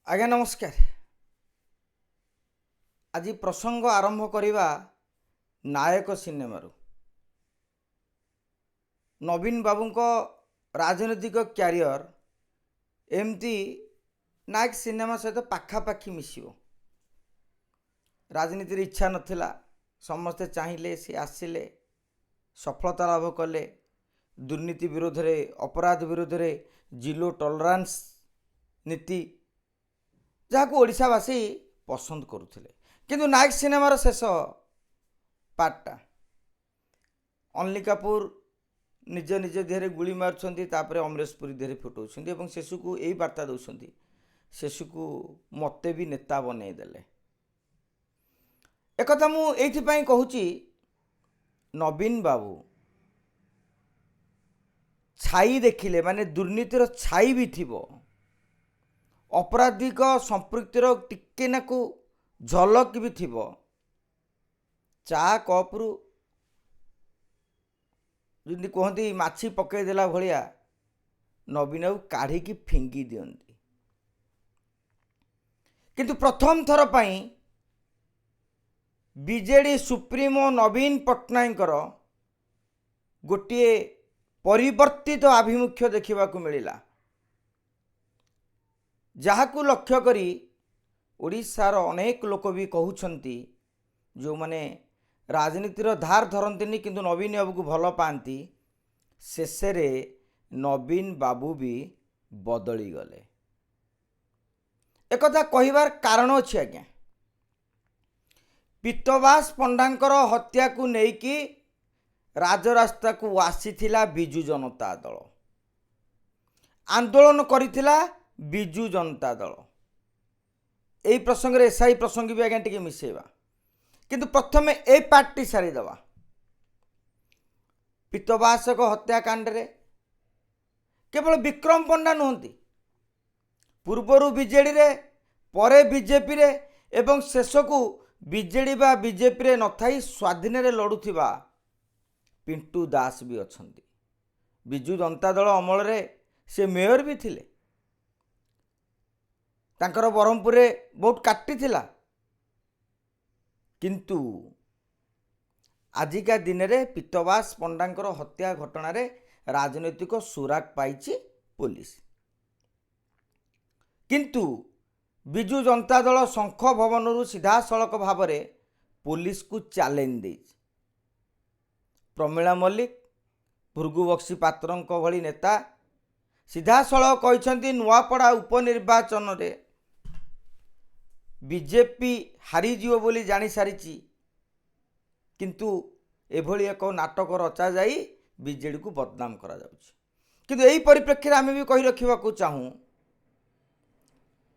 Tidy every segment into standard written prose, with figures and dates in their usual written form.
आज्ञा नमस्कार। आज प्रसंग आरंभ करवा नायक सिनेमारू। नवीन बाबू को राजनैतिक क्यारियर एमती नायक सिनेमा सहित पाखापाखि मिसिबो। राजनीति इच्छा नथिला, समस्ते चाहिए सी आसिले, सफलता लाभ कले। दुर्नीति विरोध रे, अपराध विरोध रे जिरो टॉलरेंस नीति जहाँ ओडिशावासी पसंद करुले। किंतु नायक सिनेमार शेष पार्टा अनिल कपूर निज निज देहरे गुली मारुछंती, तापरे अमरेश पुरी देहरे फुटाउछंती एवं शेषु को यही वार्ता दौरान शेषु को मते भी नेता बनई देले। एक कथा मु एइथिपाई कहूची, नवीन बाबू छाई देखिले माने दुर्नीतिर छाई भी थिबो, अपराधिक संपृक्तिर टिके नाकु झलक भी थिबो। चा कपरू जि कहती माछी पकईदेला भलिया नवीन बाबू काढ़ी फिंगी दियंती। किंतु प्रथम थर पई बीजेडी सुप्रीमो नवीन पट्टनायक गोटे परिवर्तित आभिमुख्य देखा मिलला, जहाँ को लक्ष्य करी ओडिशार अनेक लोक भी कहउछंती, जो माने राजनीतिर धार धरंतिनी किंतु नवीन बाबू को भल पाती, शेषे नवीन बाबू भी बदली गले। एक कथा कहिबार कारण अछि आज्ञा। पीतवास पंडांकर हत्या को नेकी राजरास्ता को आसीथिला बिजु जनता दल, आंदोलन करिथिला बिजु जनता दल। यही प्रसंग रे एसआई प्रसंग भी आज्ञा टिके मिसेबा, किंतु प्रथमे ए पार्टी सारी दवा। पीतवासक हत्याकांड रे केवल विक्रम पंडा नुहंती, पूर्वरु बीजेडी रे, परे बीजेपी रे एवं शेष को बीजेडी बा बीजेपी रे नथाई स्वाधीन रे लड़ुथिबा पिंटू दास भी अछंती। बिजु जनता दल अमल रे से मेयर भी थिले, तांकर ब्रह्मपुर रे बहुत काटी थिला। किंतु आजिका दिन रे पीतवास पंडांकर हत्या घटना रे राजनैतिक सुराग पाइछि पुलिस। किंतु बिजु जनता दल शंख भवन सीधा सड़क भाव में पुलिस को चैलेंज दे। प्रमीला मल्लिक, भृगु बक्सी पात्र भली नेता सीधा सड़क कहते नुआपड़ा उपनिर्वाचन रे बीजेपी हारीजीव बोली जानी सारी, किंतु एभली एक नाटक रचा जाई बीजेडी को बदनाम करा जाउछि। किंतु यही परिप्रेक्षी में आम भी कही रखा चाहूँ,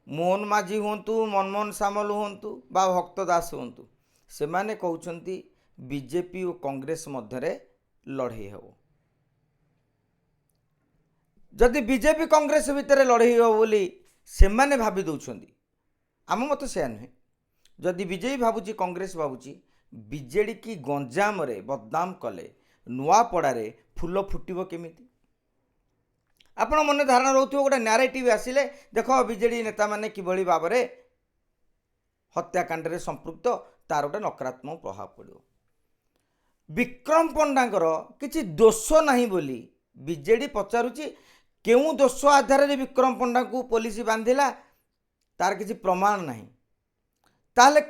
मोहन माझी हुंतु, मनमोहन सामल हुंतु बा भक्त दास हुंतु, से माने कहउछंती बीजेपी और कांग्रेस मध्य लड़ई हो। जदि बीजेपी कांग्रेस भितर लड़ई हो बोली से माने भाभी दउछंती, आम मत से नुहे। जदि बीजेपी भावुची, कांग्रेस भावुची बीजेडी की गंजाम रे बदनाम कले नुआपड़ा रे फूल फुटिबो केमिति? आपण मन धारणा रोथो गोटे नैरेटिव आसिले, देख बीजेडी नेता माने किभली भाव में हत्याकांड रे संपृक्त, तार गोटे नकारात्मक प्रभाव पड़ो। विक्रम पंडांकर किछि दोष नहीं बोली बीजेडी पचारुची, केउ दोष आधार रे विक्रम पंडा को पुलिस बांधिला तार किछि प्रमाण नहीं। ताले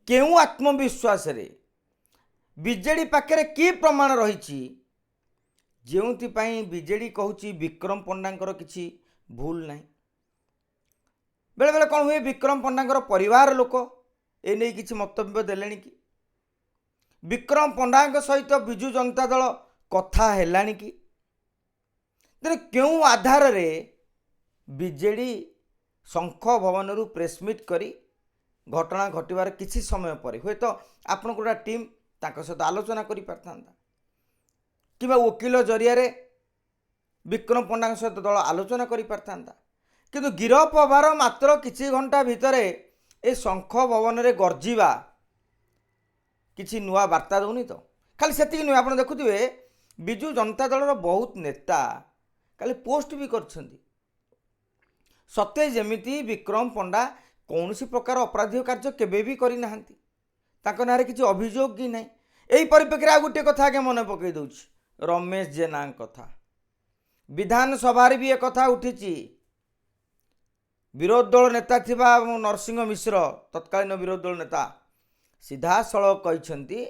केउ आत्मविश्वास रे बीजेडी पाखे कि प्रमाण रही जोपाई बीजेडी कहूची विक्रम पंडांकर किछि भूल नहीं? बेले बेले कौन हुए, विक्रम पंडांकर परिवार लोक ए नहीं किछि मंतव्य देलेनी कि? विक्रम पंडा सहित बिजु जनता दल कथा हेलानी कि? क्यों आधार रे बीजेडी शंख भवन रु प्रेसमिट करी घटना घटवार किछि समय पर हुए तो आपण गोटा टीम तांको सहित आलोचना करि पारथांता, किबा वकील जरिया रे विक्रम पंडा सहित दल आलोचना करि पारथांता। किंतु गिरफ हबार मात्र किछि घंटा भितरे ए शंख भवन रे गर्जीवा किछि नुआ वार्ता दौनी तो खाली सेतिक नुहे। आपण देखुथिबे बिजु जनता दल बहुत नेता खाली पोस्ट भी करछंती, सत्य जेमिति विक्रम पंडा कौन प्रकार अपराधी कार्य केबे भी करना ना किसी अभियोग कि ना। यही परिप्रेक्षी आ गोटे कथा आगे मन पकई दौर रमेश जेना कथा विधानसभा भी एक कथा उठी। विरोधी दल नेता थिबा नरसिंह मिश्र तत्कालीन विरोधी दल नेता सीधासलख कहते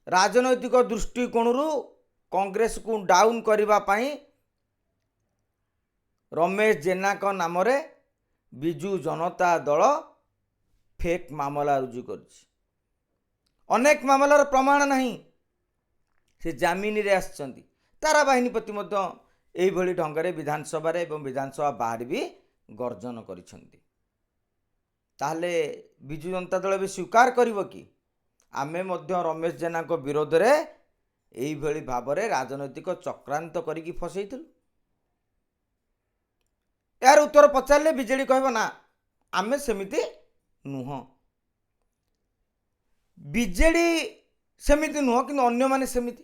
राजनैतिक दृष्टिकोण कांग्रेस को डाउन करने रमेश जेना नाम रे बिजू जनता दल फेक मामला रुजु कर अनेक मामलार प्रमाण नहीं से जामिन रे आछंती तारा बाहिनी प्रति यही ढंग से विधानसभा एवं विधानसभा बाहर भी गर्जन करिसेंती। ताहले बिजू जनता दल भी स्वीकार करिवो कि आमे मध्य रमेश जेना को विरोध रे एही भली भाबरे राजनैतिक चक्रांत करिकी फसैथिलु। यार उत्तर पचारे बीजेडी कहबो ना आमे सेमिति नुह बीजेडी सेमिति नुह कि अन्य माने सेमिति।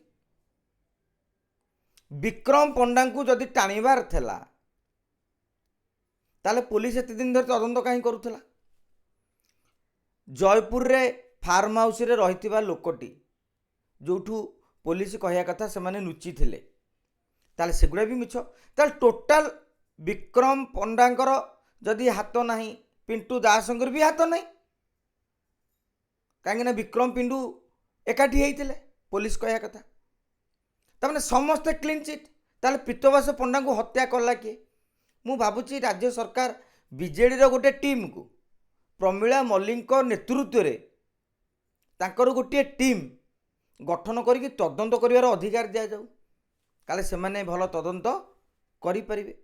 विक्रम पंडा को जदि टाणीबार थेला ताले पुलिस एते दिन धरि तदंत कहीं करुथला। जयपुर रे फार्म हाउस रे रहितिबा लोकटी जोठू पुलिस कहया कथा से माने नुची थिले ताले सेगुड़ा भी मिछ। ताले टोटाल विक्रम पंडांकर जदि हाथ नहीं पिंटू दासंकर भी हाथ नहीं कहीं विक्रम पिंडू एकाठी होते पुलिस कहया कथा तमें समस्ते क्लीन चिट। ताले पीतवास पंडा को हत्या कला किए मु भावुची राज्य सरकार बीजेडी गोटे टीम को प्रमीला मल्लिक नेतृत्व में तांकर गोटे टीम गठन करके तदंत करिवार अधिकार दिया जाऊ काले से माने भल तदंत करि परिबे।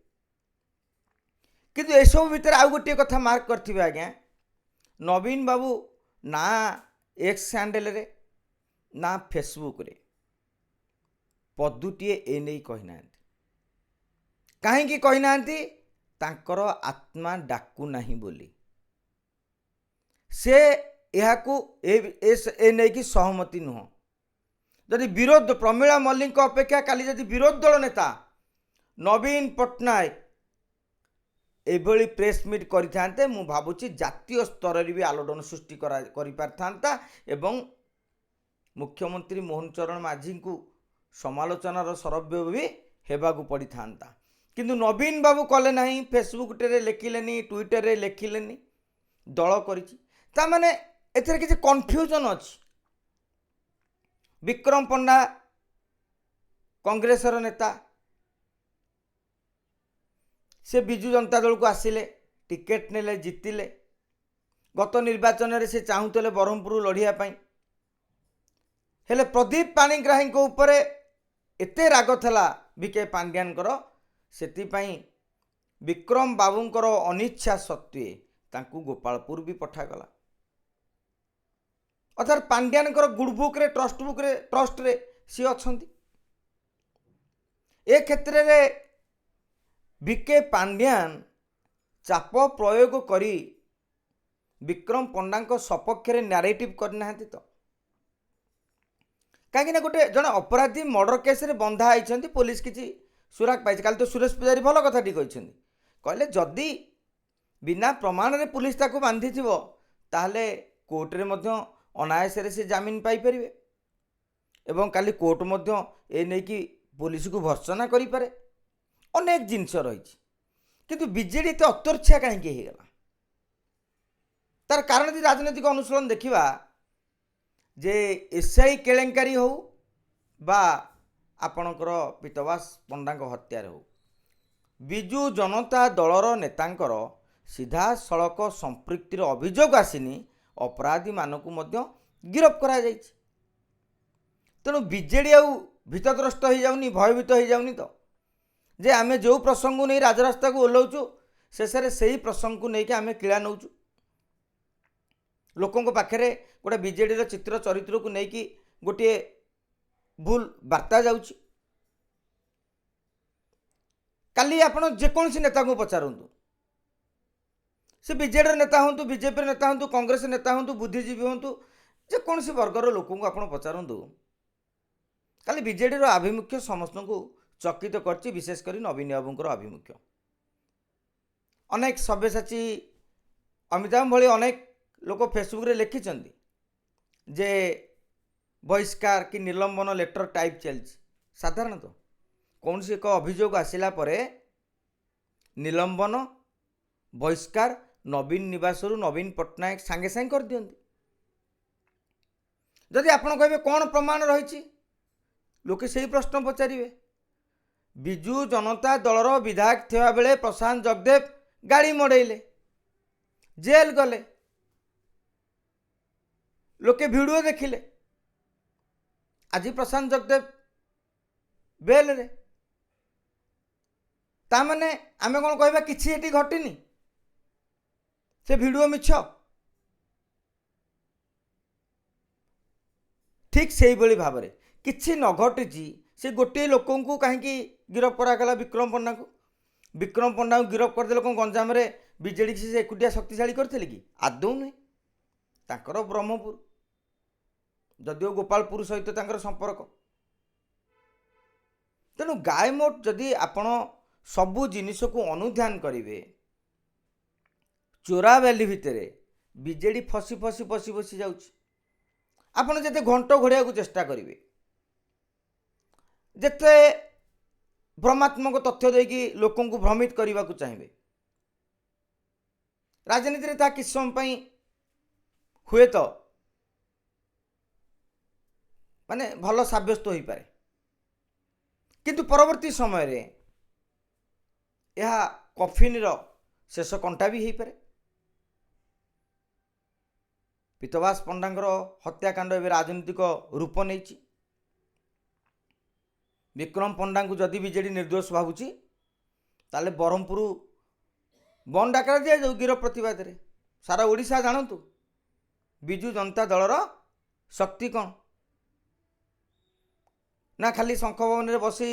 किंतु ए सब भितर आउ गोटे कथा मार्क करथिबे आज्ञा नवीन बाबू ना एक्स हैंडल रे ना फेसबुक रे पदुटीए ए नहीं कही ना कहीं कही ना तांकर आत्मा डाकू नहीं बोली से यहाकू ए नहीं कि सहमति नुह। जदि विरोध प्रमीला मल्लिक अपेक्षा काली जदि विरोधी दल नेता नवीन पट्टनायक एभली प्रेस मीट करते मु भावुची जातीय स्तर रे भी आलोड़न सृष्टि करि पारथांता एवं मुख्यमंत्री मोहन चरण माझी को समालोचनार सरव्य भी हेबाकू पड़ी था। किंतु नवीन बाबू कले नहीं फेसबुक टे लिखिलेनी ट्विटर रे लिखिलेनी दल कर माने एथरे किसी कन्फ्यूजन अच्छी। विक्रम पंडा कांग्रेसर नेता से बिजू जनता दल को आसिले टिकेट नेले जितिले गत निर्वाचन रे से चाहूले ब्रह्मपुर लढ़िया हेले प्रदीप पाणिग्राही को ऊपर एते राग थला बीके पांड्यानकर सेतिपाई विक्रम बाबूंकर अनिच्छा सत्वे तांकू गोपालपुर भी पठागला। अर्थात पांड्यानकर गुडबुक रे ट्रस्ट रे सी अछंती ए क्षेत्र रे बीके पांड्यान चाप प्रयोग करी विक्रम पंडा सपक्ष रे नैरेटिव करना तो कहीं गोटे जन अपराधी मर्डर केस रे बंधा होती पुलिस किसी सुराग पाई। काली तो सुरेश पूजारी भल कथा कहले जदि बिना प्रमाण रे पुलिस ताको बांधी ताहले कोर्ट रे मध्य अनायास रे से जामिन पाई परिवे एवं काली कोर्ट मध्य ए नै कि पुलिस को भर्सना करि पारे अनेक जिनस रही। किंतु बीजेडी तो अतर्छा कहीं होगा तार कारण यदि राजनैतिक अनुशीलन देखा जे एसआई केलेंकारी हो बा आपणकर पीतवास पंडा हत्यार हो बिजू जनता दलर नेतांकर सीधा सड़क संपृक्तिर अभियोग आसीनी अपराधी मानक गिरफ करा जायछि। तेणु बीजेडी आउ भीतग्रस्त हो जाउनी भयभीत हो जाउनी तो जे आमे जो प्रसंग नहीं राजरास्ता को ओह्लौचु शेष में से ही प्रसंग को लेकिन आमे किला नौचु लोकों पाखे गोटे बीजेडी चित्र चरित्र को लेकिन गोटे भूल वार्ता जाउछि। काली आपण जेकोसी नेता को पचारतु से बीजेडी नेता हूँ बीजेपी नेता हूँ कांग्रेस नेता हूँ बुद्धिजीवी हूँ जेकोसी वर्गर लोक आप पचारतु काली बीजेडी आभिमुख्य समस्त को चकित करछि विशेषकर नवीन बाबूंकर आभिमुख्य। अनेक सब्यसाची अमिताभ भली अनेक लोक फेसबुक रे लिखिछन्ति जे बहिष्कार कि निलंबन लेटर टाइप चलछि। साधारणतः कौन सी एक अभियोग आसिला परे निलंबन बहिष्कार नवीन निवासरू नवीन पट्टनायक सांगे सांगे कर दियंती। जदि आपण कहबे कौन प्रमाण रही लोके से प्रश्न पचारे। विजु जनता दलर विधायक थिबा बेले प्रशांत जगदेव गाड़ी मड़ेले जेल गले लोके वीडियो देखिले। आज प्रशांत जगदेव बेल रे ता माने आमे कौन कहबा किछि एटी घटिनी से वीडियो मिछ। ठीक से ही भाव में किछि न घटी से गोटे लोक को कहीं गिरफ कराला विक्रम पंडा को। विक्रम पंडा को गिरफ करदे कौन गंजाम रे बीजेडी से एकुटिया शक्तिशाली करते कि आदौ नुहे। तांकर ब्रह्मपुर जदिओ गोपालपुर सहित तांकर संपर्क। तेणु गायमोट जदि आपण सबू जिनिस को अनुध्यान करेंगे चोरा वैली भितर बीजेडी फसी फसी फसी फसी जाउछि। आपण जते घंट घोड़िया को चेष्टा करेंगे जिते भ्रमात्मक तथ्य देकी लोकों को भ्रमित करने को चाहिए राजनीति ता किस समय हुए तो माने भल साब्यस्त हो पारे किंतु परवर्ती समय रे यह कफिन शेष कंटा भी हो पारे। पीतवास पंडांगर हत्याकांड एवं राजनीतिक रूप नहीं। विक्रम पंडा को जदि बीजेडी निर्दोष भावुची ताले ब्रह्मपुर बंद डाकरा दिया जाऊ गिरफ प्रतिवाद रे। सारा ओडिशा जानतु विजु जनता दलर शक्ति कौन ना खाली शंख भवन रे बसी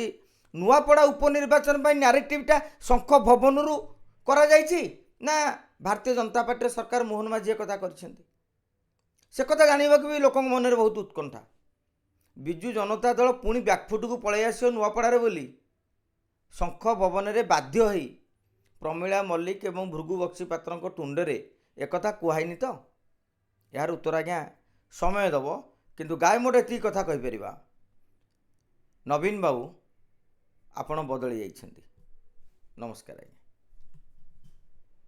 नुआपड़ा उपनिर्वाचन पर नारेटिवटा शंख भवन रु करा जायछि ना भारतीय जनता पार्टी सरकार मोहन माझी कथा कर से कथा जाना भी लोक मन में बहुत उत्कंठा। विजु जनता दल पुणी बैकफुट को पलि आस नुआपड़ारे बोली शंख भवन में बाध्य हो प्रमीला मल्लिक एवं भृगु बक्सी पात्र टुंडे एक कहनी तो यार उत्तर आज्ञा समय दब किंतु गाय मोटे एति कथा कहीपर नवीन बाबू आपण बदली जाइछन्ति। नमस्कार आज्ञा।